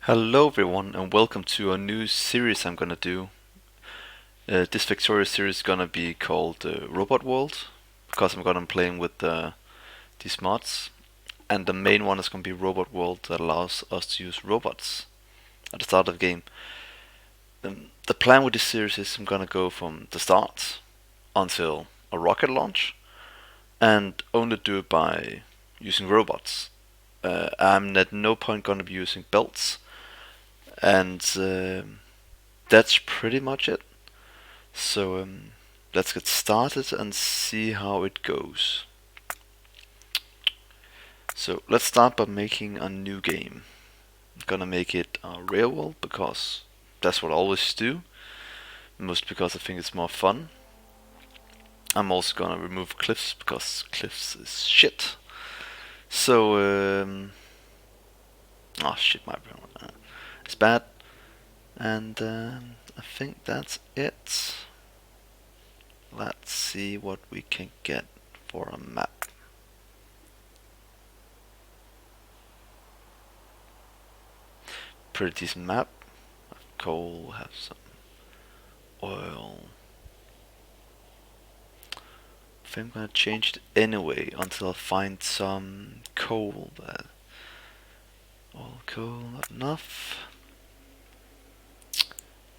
Hello everyone and welcome to a new series I'm gonna do. This Factorio series is gonna be called Robot World because I'm gonna be playing with these mods, and the main one is gonna be Robot World that allows us to use robots at the start of the game. The plan with this series is I'm gonna go from the start until a rocket launch and only do it by using robots. I'm at no point gonna be using belts, and that's pretty much it. So let's get started and see how it goes. So let's start by making a new game. I'm gonna make it a real world because that's what I always do, mostly because I think it's more fun. I'm also gonna remove cliffs because cliffs is shit. So oh shit, my brain, it's bad. And I think that's it. Let's see what we can get for a map. Pretty decent map. Coal, have some oil. I think I'm gonna change it anyway until I find some coal. But all coal, not enough.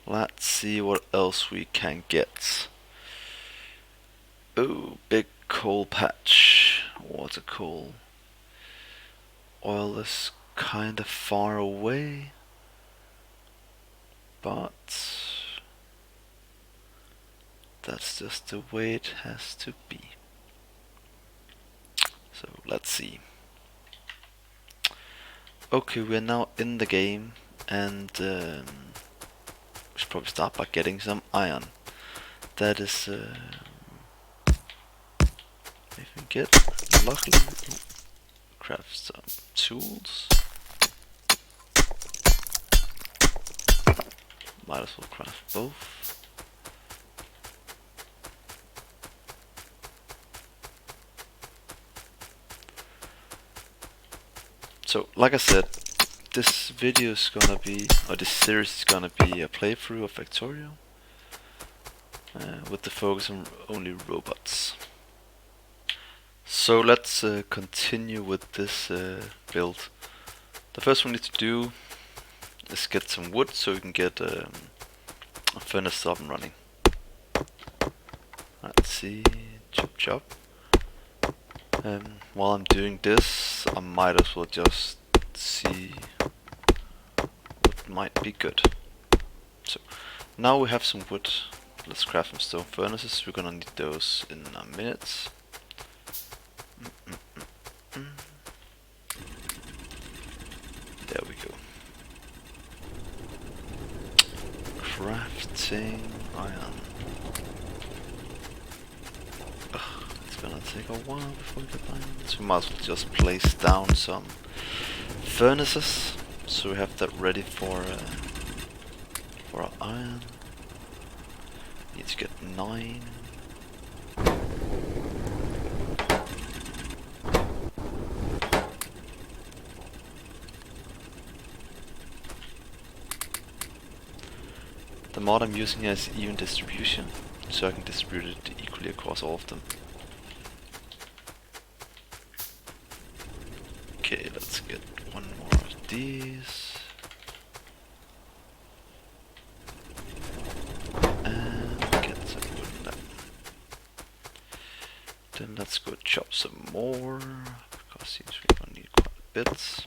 Let's see what else we can get. Oh, big coal patch. Water coal. Oil is kinda far away, but that's just the way it has to be. So let's see. Okay, we're now in the game, and we should probably start by getting some iron. That is if we get luckily craft some tools. Might as well craft both. So, like I said, this video is gonna be, or this series is gonna be a playthrough of Factorio, with the focus on only robots. So let's continue with this build. The first one we need to do is get some wood so we can get a furnace up and running. Let's see, chop chop. While I'm doing this, I might as well just see what might be good. So now we have some wood. Let's craft some stone furnaces. We're gonna need those in a minute. There we go. Crafting iron. It's gonna take a while before we get iron. So we might as well just place down some furnaces so we have that ready for our iron. Need to get 9. The mod I'm using has even distribution, so I can distribute it equally across all of them. Okay, let's get one more of these. And get some wood in that. Then let's go chop some more, because seems we're gonna need quite a bit. It's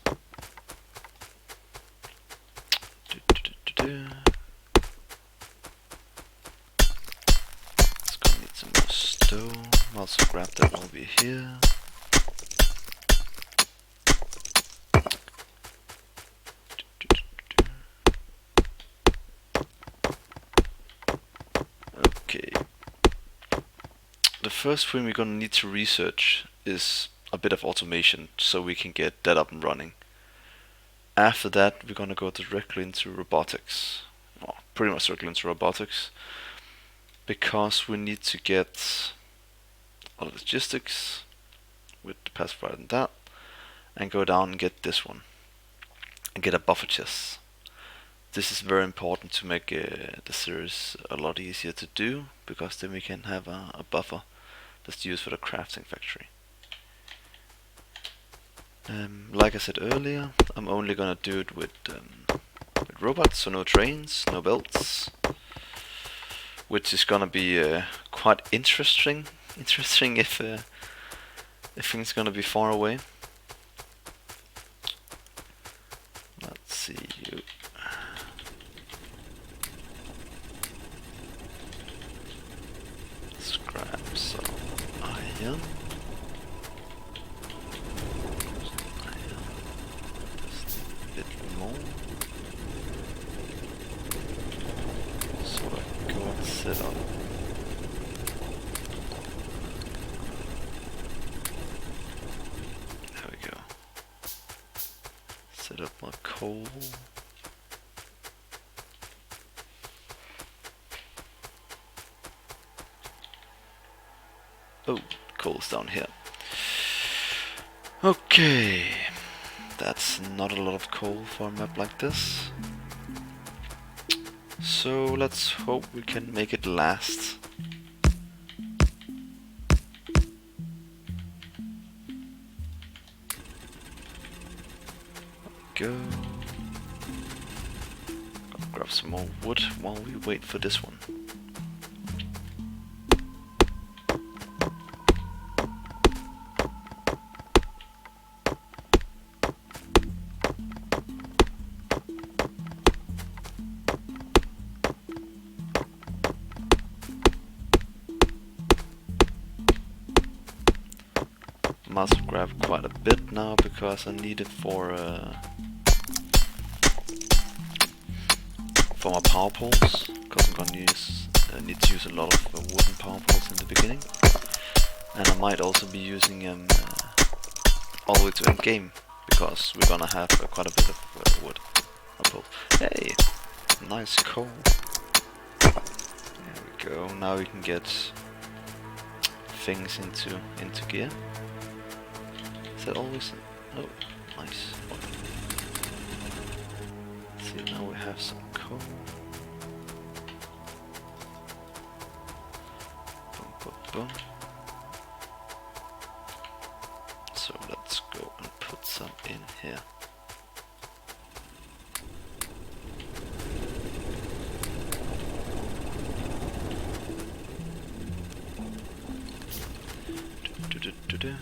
gonna need some more stone. I'll also grab that over here. Okay. The first thing we're gonna need to research is a bit of automation so we can get that up and running. After that, we're gonna go directly into robotics. Well, pretty much directly into robotics, because we need to get all the logistics with the pacifier and that, and go down and get this one, and get a buffer chest. This is very important to make the series a lot easier to do, because then we can have a buffer that's used for the crafting factory. Like I said earlier, I'm only gonna do it with robots, so no trains, no belts, which is gonna be quite interesting. Interesting if things gonna be far away. Let's see you. Let's grab some iron. Just a bit more. So I go and set up. There we go. Set up my coal. Oh, coal's down here. Okay, that's not a lot of coal for a map like this. So let's hope we can make it last. Go. Gotta grab some more wood while we wait for this one. Must grab quite a bit now because I need it for my power poles. Because I'm gonna need to use a lot of wooden power poles in the beginning, and I might also be using them all the way to end game, because we're gonna have quite a bit of wood. Hey, nice coal. There we go. Now we can get things into gear. Is that always? Oh, nice. Let's see, now we have some coal. Boom, boom, boom. So let's go and put some in here. Do-do-do-do.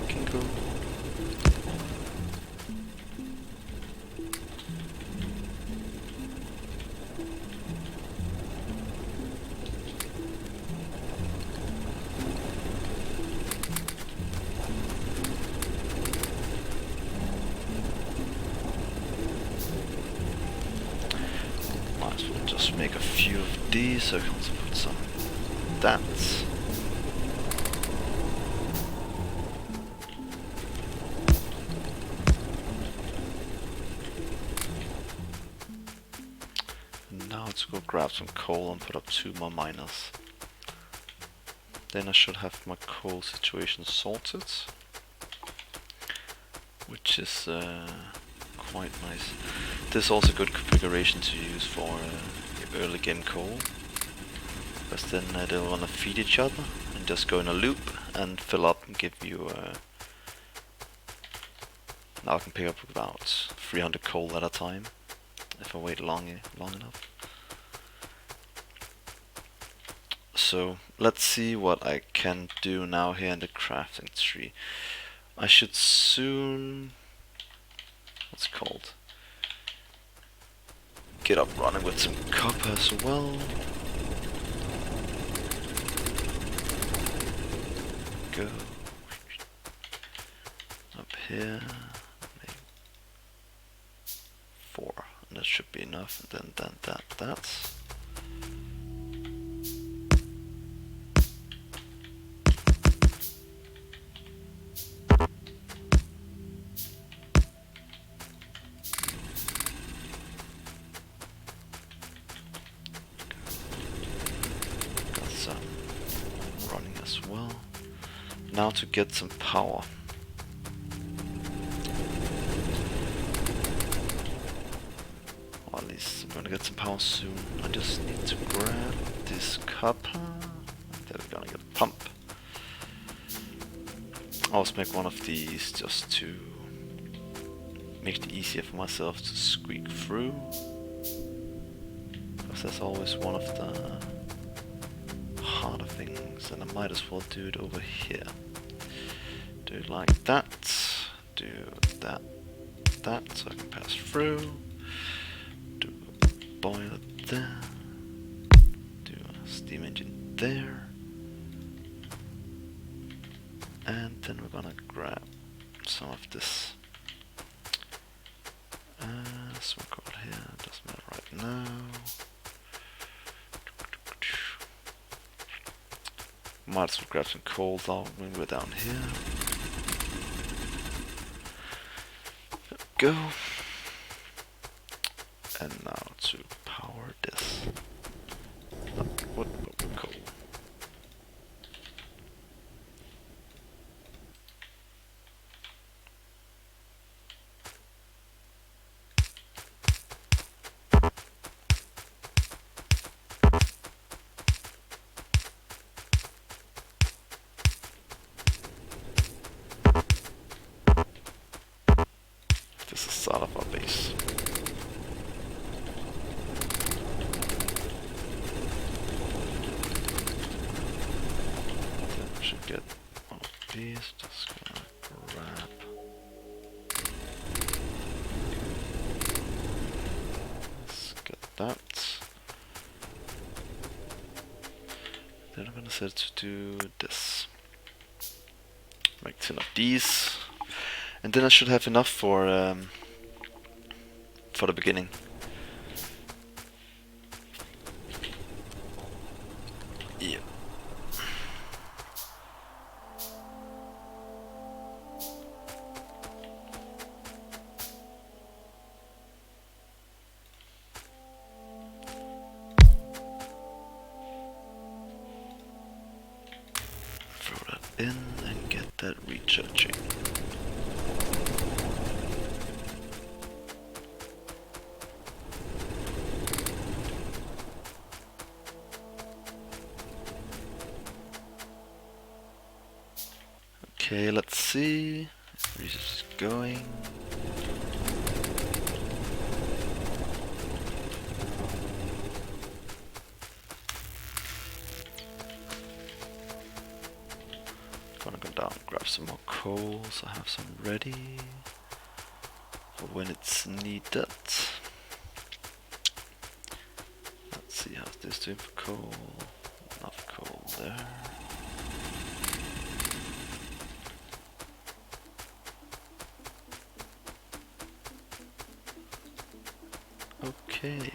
Can go. Might as well just make a few of these, so I can also put some of that. Now let's go grab some coal and put up 2 more miners. Then I should have my coal situation sorted, which is quite nice. This is also a good configuration to use for your early game coal, because then they'll wanna feed each other and just go in a loop and fill up and give you now I can pick up about 300 coal at a time if I wait long enough. So let's see what I can do now here in the crafting tree. I should soon, what's it called, get up running with some copper as well. Go up here, maybe 4, and that should be enough, and then that. Now to get some power. Or at least I'm gonna get some power soon. I just need to grab this copper. Then we're gonna get a pump. I'll also make one of these just to make it easier for myself to squeak through. Because that's always one of the harder things, and I might as well do it over here. Do it like that. Do that, so I can pass through. Do a boiler there. Do a steam engine there. And then we're gonna grab some of this smoke coil here. Doesn't matter right now. Might as well grab some coal though when we're down here. There we go. And now to power this. What coal? This is sort of our base. Then we should get one of these. Just gonna grab. Let's get that. Then I'm gonna set it to do this. Make 10 of these. And then I should have enough for the beginning. Yeah. Throw that in and get that recharging. Okay, let's see. Research is going. Gonna go down, grab some more coal, so I have some ready for when it's needed. Let's see how's this doing for coal. Enough coal there. Okay.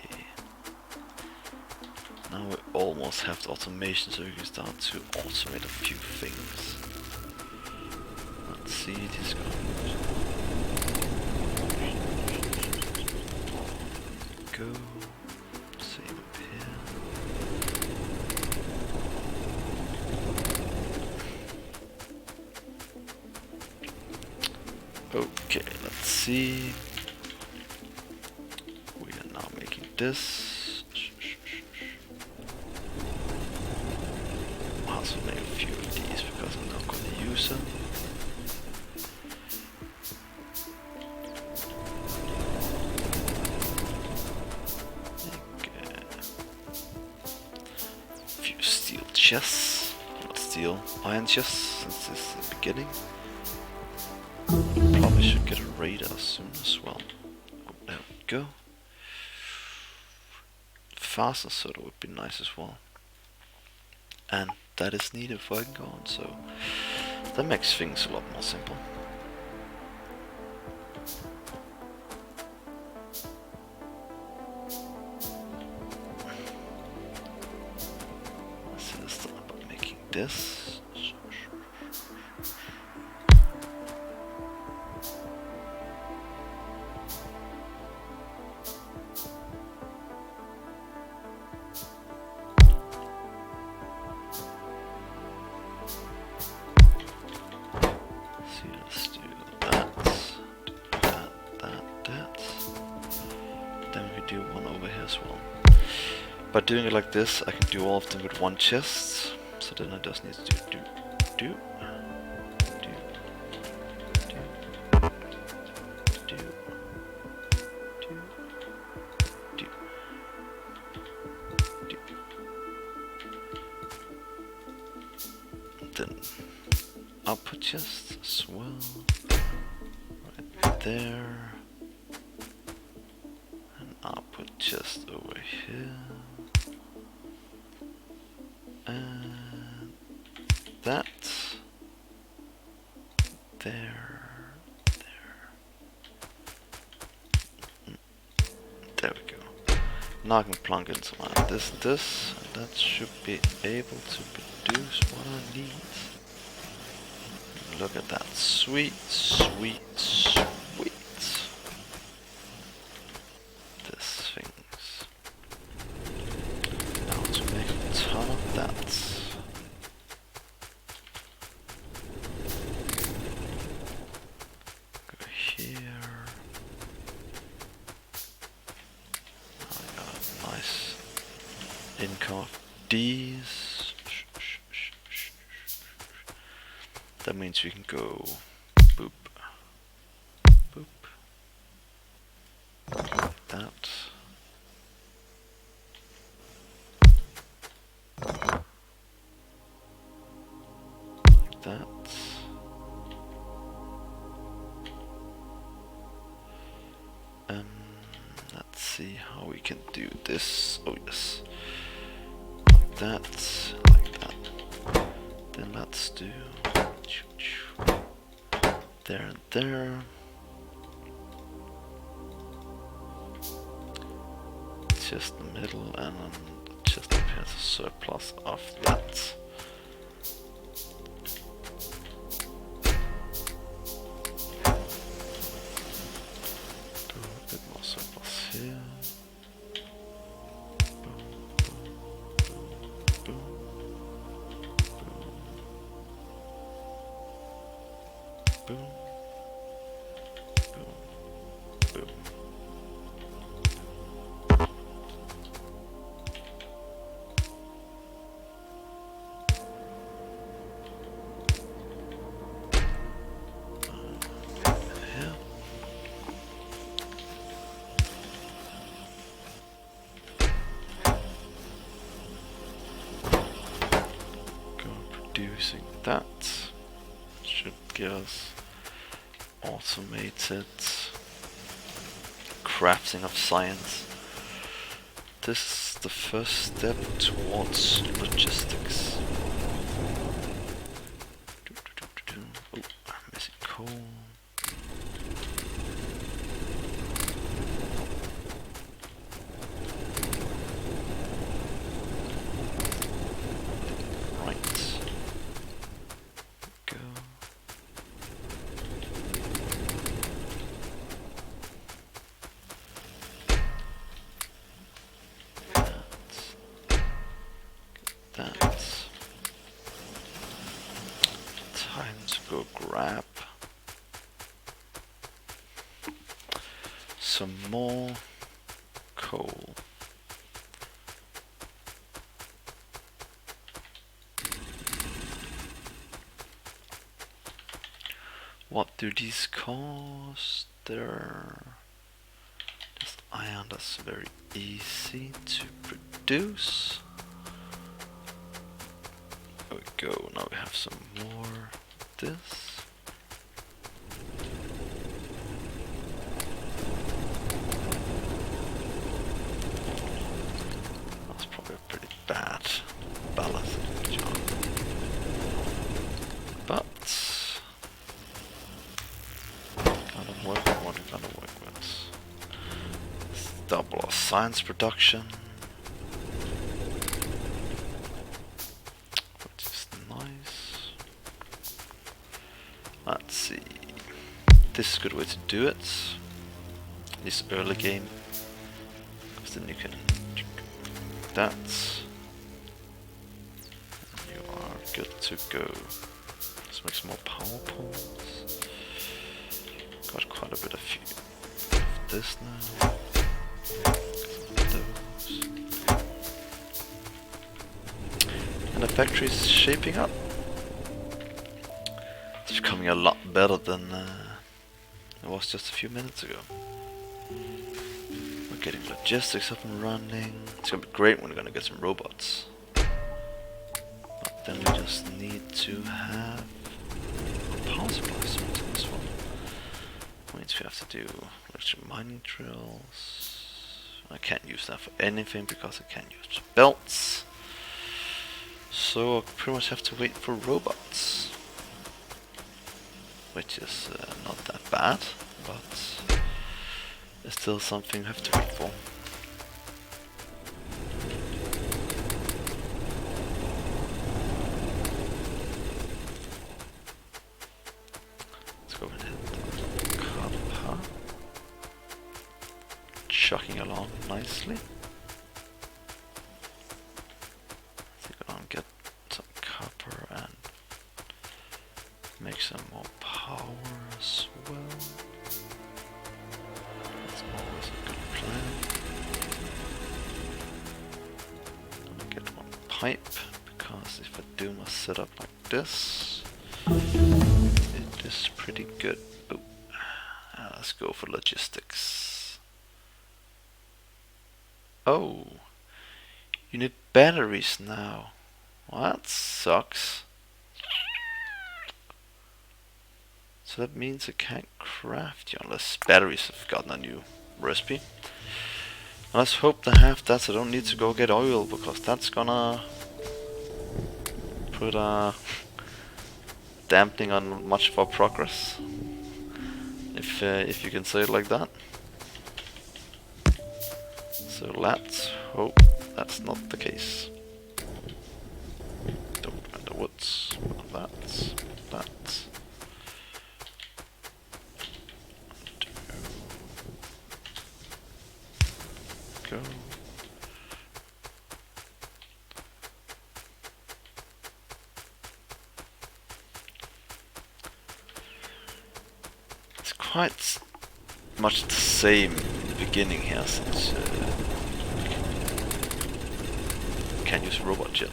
Now we almost have the automation, so we can start to automate a few things. Let's see, this goes. Go. Same up here. Okay, let's see. We are now making this. I'll also make a few of these because I'm not going to use them. Okay. A few steel chests. Not steel, iron chests, since this is the beginning. Probably should get a radar soon as well. Oh, there we go. Faster soda would be nice as well. And that is needed before I can go on, so that makes things a lot more simple. Let's start by making this. do one over here as well. By doing it like this, I can do all of them with one chest. So then I just need to do. Then output chest as well, right there, and output chest over here, and that, there, there we go. Now I can plunk in some this, and that should be able to produce what I need. Look at that, sweet, sweet, sweet. This things. Now to make a ton of that. Go here. Now I got a nice income of these. That means we can go boop, boop, like that. Like that. Let's see how we can do this. Oh yes. Like that, like that. Then let's do there and there. Just the middle, and then just appears a surplus of that. Do a bit more surplus here. Boom, boom, boom, boom. Boom, boom, boom. Here. Go producing that. Should give us automated crafting of science. This is the first step towards logistics. Oh, I'm missing coal. Right. Go. That. Time to go grab some more coal. What do these cost? They're just iron, that's very easy to produce. There we go, now we have some more of this. That's probably a pretty bad balancing job. But gotta work with what we gotta work with. Let's double our science production. Which is nice. Let's see. This is a good way to do it. This early game. Because then you can do that. And you are good to go. Let's make some more power poles. Got quite a bit of this now. And the factory is shaping up. It's becoming a lot better than it was just a few minutes ago. We're getting logistics up and running. It's gonna be great when we're gonna get some robots. But then we just need to have power supply sorted as well. Means we have to do electric mining drills. I can't use that for anything because I can't use belts. So I pretty much have to wait for robots. Which is not that bad, but it's still something you have to wait for. Let's go ahead and copper. Chucking along nicely. I think I'll get some copper and make some more power as well. That's always a good plan. I'm gonna get one pipe, because if I do my setup like this, it is pretty good. Oh, let's go for logistics. Oh, you need batteries now. Well, that sucks. So that means I can't craft you unless batteries have gotten a new recipe. Let's hope they have that, so I don't need to go get oil, because that's gonna put a dampening on much of our progress, if you can say it like that. So let's hope that's not the case. Don't find the woods. Well, that. Go. It's quite much the same in the beginning here, since we can't use a robot yet.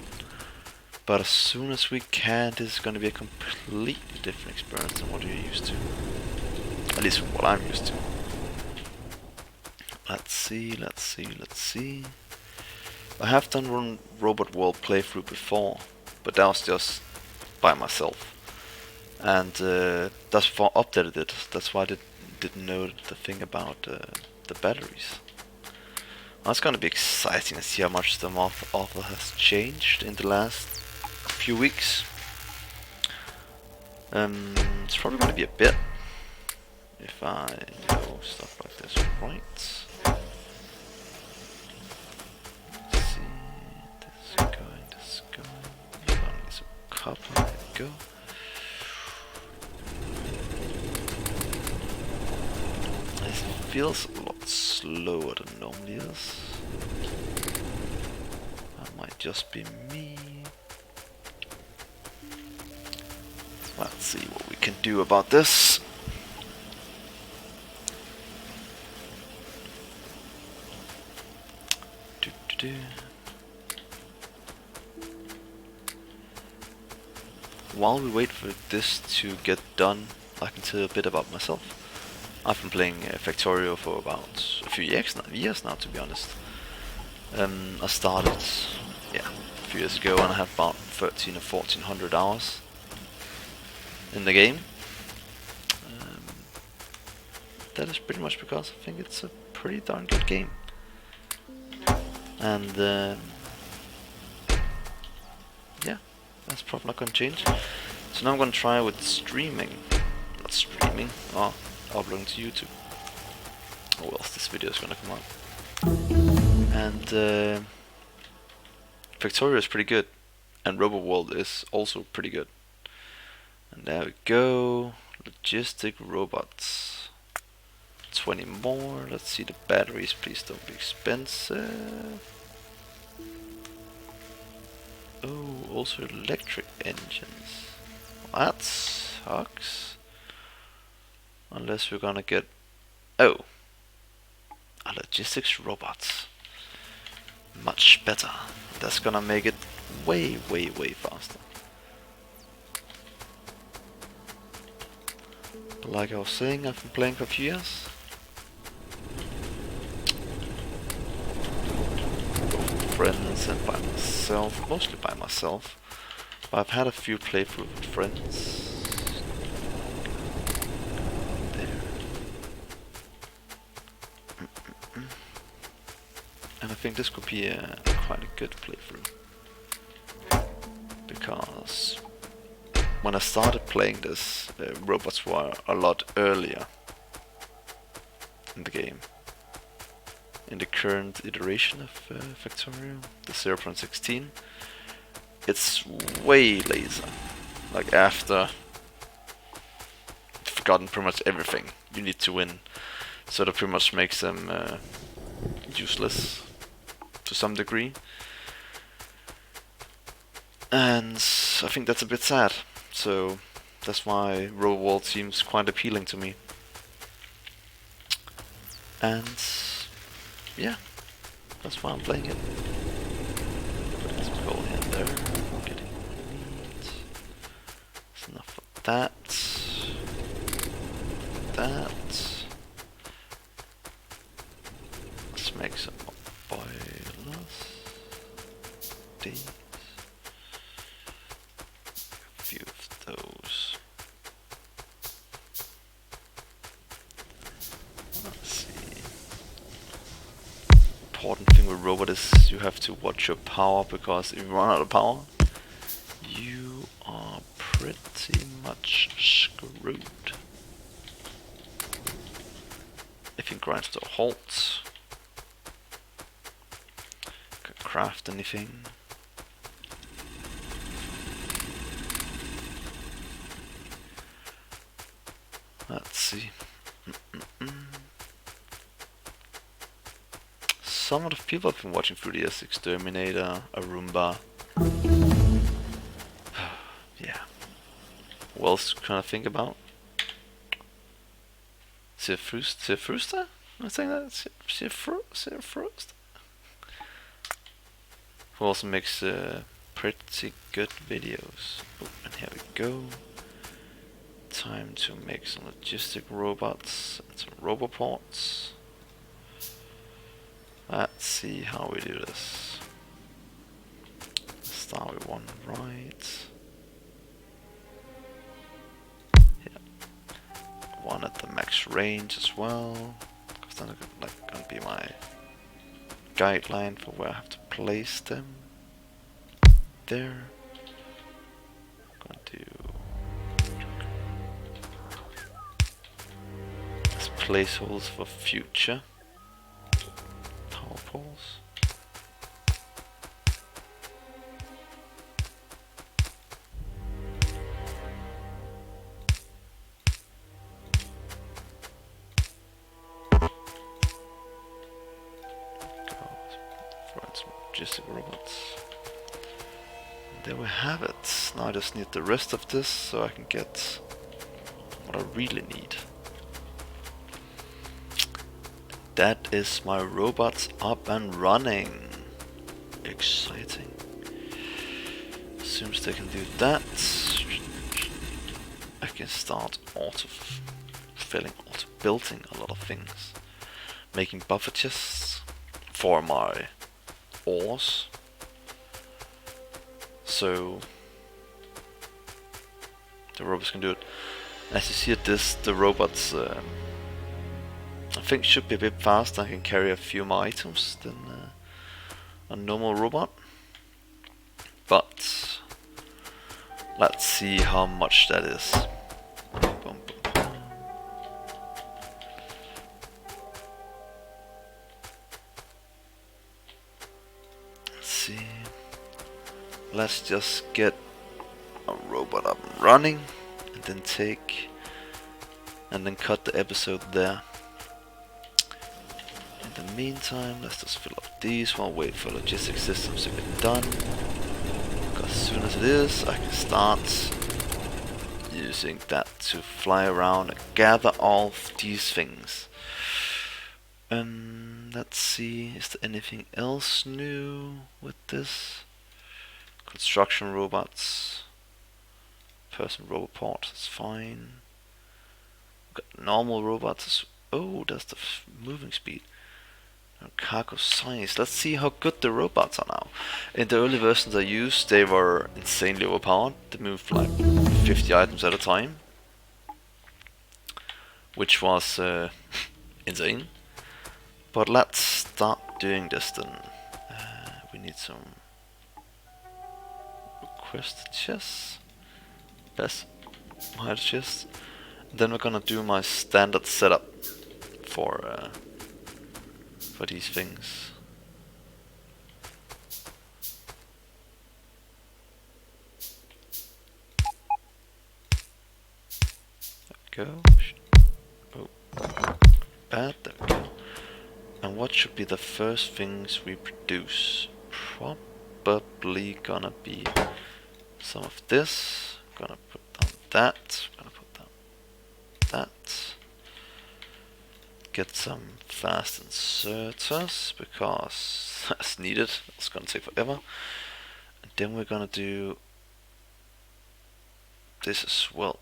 But as soon as we can, this is going to be a completely different experience than what you're used to. At least from what I'm used to. Let's see. I have done one Robot World playthrough before, but that was just by myself. And that's before I updated it. That's why I didn't know the thing about the batteries. Well, it's gonna be exciting to see how much the author has changed in the last few weeks. It's probably gonna be a bit if I do stuff like this right. Let's see, this going. We're gonna need some copper. There we go. This feels a lot slower than normally is. That might just be me. Let's see what we can do about this. While we wait for this to get done, I can tell a bit about myself. I've been playing Factorio for about a few years now, to be honest. I started, a few years ago, and I have about 13 or 1400 hours in the game. That is pretty much because I think it's a pretty darn good game. And yeah, that's probably not going to change. So now I'm going to try with streaming. Not streaming, uploading to YouTube. Or else this video is going to come out. And Factorio is pretty good. And Robot World is also pretty good. And there we go. Logistic robots. 20 more. Let's see the batteries. Please don't be expensive. Oh, also electric engines. Well, that sucks. Unless we're gonna get... Oh! A logistics robots. Much better. That's gonna make it way, way, way faster. But like I was saying, I've been playing for a few years. Both with friends and by myself, mostly by myself. But I've had a few playthroughs with friends. And I think this could be quite a good playthrough. Because when I started playing this, robots were a lot earlier in the game. In the current iteration of Factorio, the 0.16, it's way later. Like after you've forgotten pretty much everything you need to win. So that pretty much makes them useless to some degree, and I think that's a bit sad. So that's why Robot World seems quite appealing to me. And yeah, that's why I'm playing it. Let's go in there. Getting meat. That's enough of that. That. Let's make some boilers. These. A few of those. Let's see. Important thing with robot is you have to watch your power, because if you run out of power, you are pretty much screwed. If it grinds to a halt, can't craft anything. Let's see. Some of the people have been watching through the Exterminator, a Roomba. Yeah. What else can I think about? Zerfruster? Am I saying that? Zerfruster? Who also makes pretty good videos. Oh, and here we go. Time to make some logistic robots and some roboports. Let's see how we do this. Start with one right. Yeah. One at the max range as well, because then it's gonna be my guideline for where I have to place them. There. I'm gonna do as placeholders for future power poles. Logistic robots. There we have it. Now I just need the rest of this so I can get what I really need. That is my robots up and running. Exciting. As soon as they can do that, I can start auto-building a lot of things. Making buffer chests for my ores. So the robots can do it. As you see at this, the robots I think should be a bit faster. I can carry a few more items than a normal robot. But let's see how much that is. Boom, boom, boom. Let's see. Let's just get a robot up and running, and then cut the episode there. In the meantime, let's just fill up these while wait for logistics systems to get done. Because as soon as it is, I can start using that to fly around and gather all of these things. Let's see, is there anything else new with this? construction robots, person robot part, that's fine. Got normal robots. Oh, that's the moving speed. Cargo size. Let's see how good the robots are now. In the early versions I used, they were insanely overpowered. They moved like 50 items at a time, which was insane. But let's start doing this then. We need some request chests. Yes, hide chests. Then we're gonna do my standard setup for these things. There we go. Oh, bad. There we go. And what should be the first things we produce? Probably gonna be some of this. Gonna put down that. Gonna put down that. Get some fast inserters because that's needed. It's gonna take forever. And then we're gonna do this as well.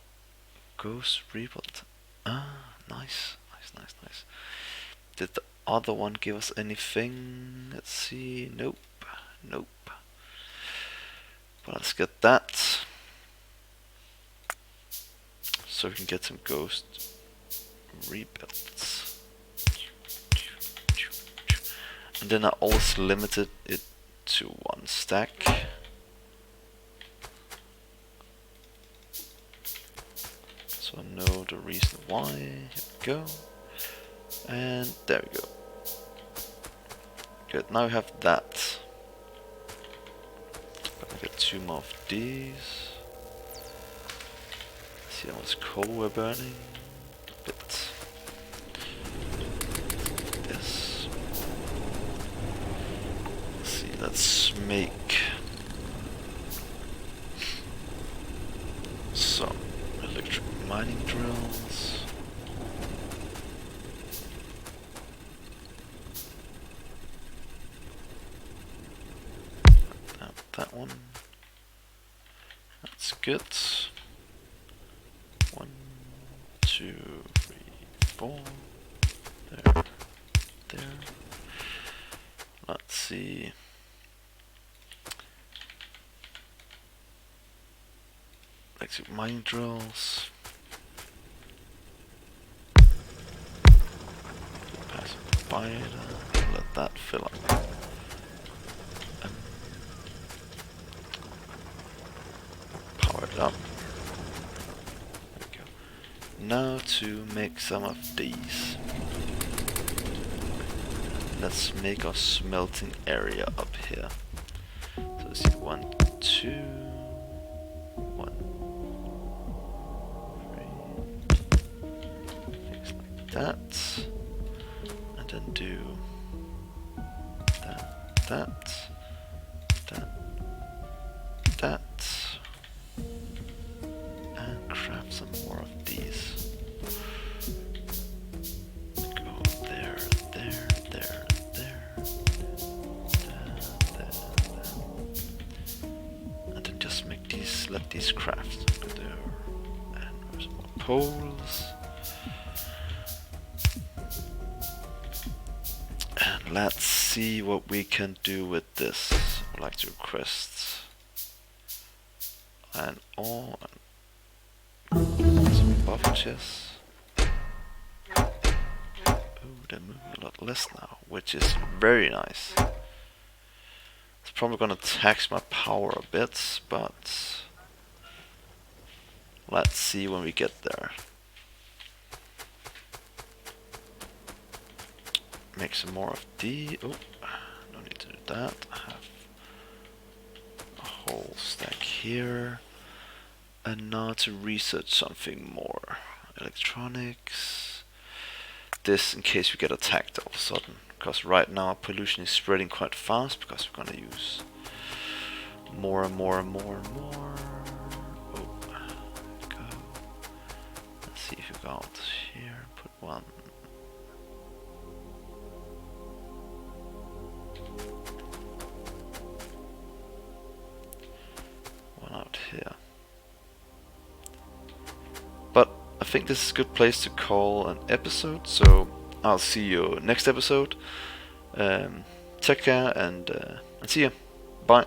Ghost rebuild. Ah, nice. Did the other one give us anything? Let's see. Nope. But let's get that, so we can get some ghost rebuilds. And then I also limited it to 1 stack. So I know the reason why. Here we go. And there we go. Good, now we have that. Gonna get 2 more of these. See how much coal we're burning. A bit. Yes. Let's see, let's make some electric mining drills. That one. That's good. 1, 2, 3, 4. There. Let's see. Electric mining drills. Pass by it. Let that fill up. Power it up. There we go. Now to make some of these. Let's make our smelting area up here. So let's see, 1, 2, 1, 3. Things like that. And then do that. And craft some more of these. Go there. And then just make these, let these craft. Go there. And there's more poles. And let's see what we can do with this. I'd like to request and all some buffer chests. Oh, they're moving a lot less now, which is very nice. It's probably gonna tax my power a bit, but let's see when we get there. Make some more of the. Oh, no need to do that. I have a whole stack here. And now to research something more. Electronics. This in case we get attacked all of a sudden. Because right now pollution is spreading quite fast because we're gonna use more and more. Oh, there we go. Let's see if we got here. Put 1. think this is a good place to call an episode. So I'll see you next episode. Take care and see ya. Bye.